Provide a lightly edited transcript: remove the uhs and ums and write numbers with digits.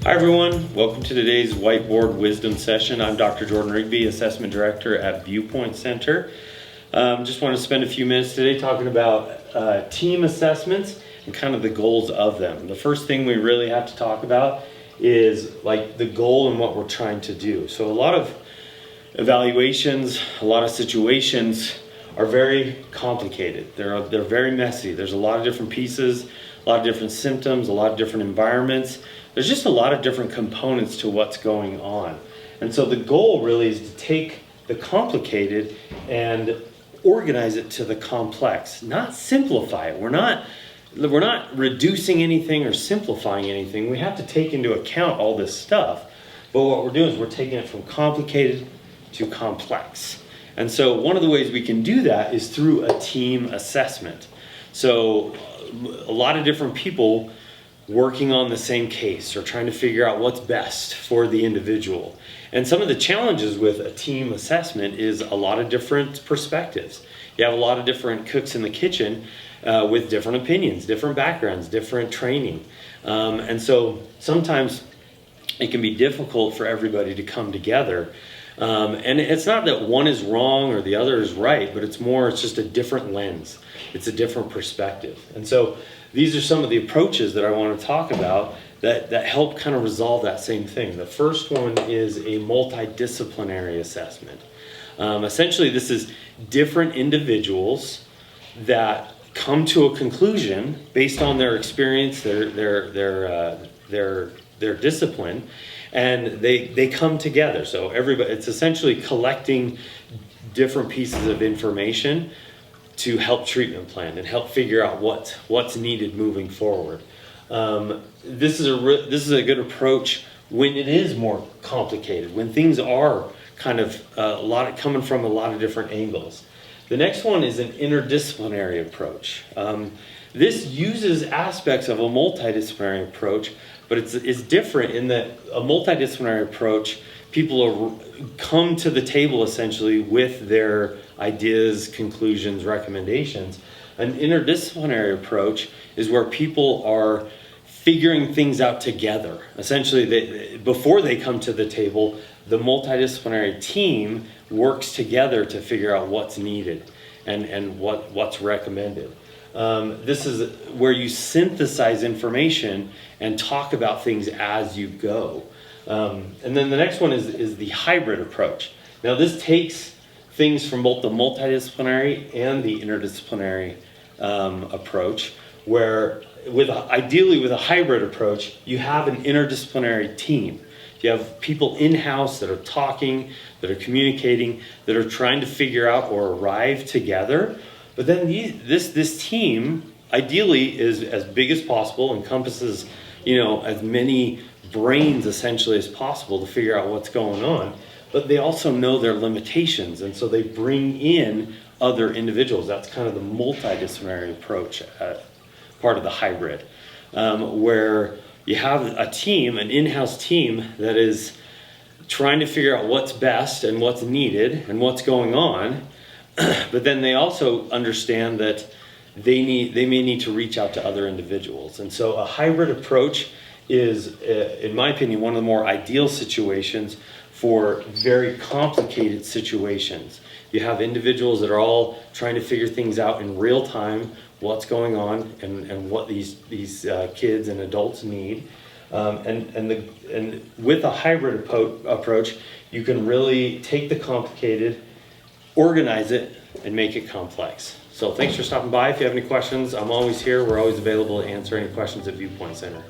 Hi everyone, welcome to today's Whiteboard Wisdom session. I'm Dr. Jordan Rigby, Assessment Director at Viewpoint Center. Just want to spend a few minutes today talking about team assessments and kind of the goals of them. The first thing we really have to talk about is like the goal and what we're trying to do. So a lot of evaluations, a lot of situations are very complicated. They're very messy. There's a lot of different pieces, a lot of different symptoms, a lot of different environments. There's just a lot of different components to what's going on. And so the goal really is to take the complicated and organize it to the complex, not simplify it. We're not reducing anything or simplifying anything. We have to take into account all this stuff. But what we're doing is we're taking it from complicated to complex. And so one of the ways we can do that is through a team assessment. So a lot of different people working on the same case or trying to figure out what's best for the individual. And some of the challenges with a team assessment is a lot of different perspectives. You have a lot of different cooks in the kitchen with different opinions, different backgrounds, different training. And so sometimes it can be difficult for everybody to come together. And it's not that one is wrong or the other is right, but it's just a different lens. It's a different perspective. And so these are some of the approaches that I want to talk about that help kind of resolve that same thing. The first one is a multidisciplinary assessment. Essentially, this is different individuals that come to a conclusion based on their experience, their discipline, and they come together. So it's essentially collecting different pieces of information to help treatment plan and help figure out what's needed moving forward. This is a good approach when it is more complicated, when things are kind of coming from a lot of different angles. The next one is an interdisciplinary approach. This uses aspects of a multidisciplinary approach, but it's different in that a multidisciplinary approach, people come to the table essentially with their ideas, conclusions, recommendations. An interdisciplinary approach is where people are figuring things out together. Essentially, before they come to the table, the multidisciplinary team works together to figure out what's needed and what's recommended. This is where you synthesize information and talk about things as you go. And then the next one is the hybrid approach. Now this takes things from both the multidisciplinary and the interdisciplinary approach, where ideally with a hybrid approach, you have an interdisciplinary team. You have people in-house that are talking, that are communicating, that are trying to figure out or arrive together. But then this team ideally is as big as possible, encompasses as many brains essentially as possible to figure out what's going on. But they also know their limitations, and so they bring in other individuals. That's kind of the multidisciplinary approach, part of the hybrid, where you have a team, an in-house team that is trying to figure out what's best and what's needed and what's going on. But then they also understand that they may need to reach out to other individuals. And so a hybrid approach is, in my opinion, one of the more ideal situations for very complicated situations. You have individuals that are all trying to figure things out in real time, what's going on and what these kids and adults need. And with a hybrid approach, you can really take the complicated, organize it, and make it complex. So thanks for stopping by. If you have any questions, I'm always here. We're always available to answer any questions at Viewpoint Center.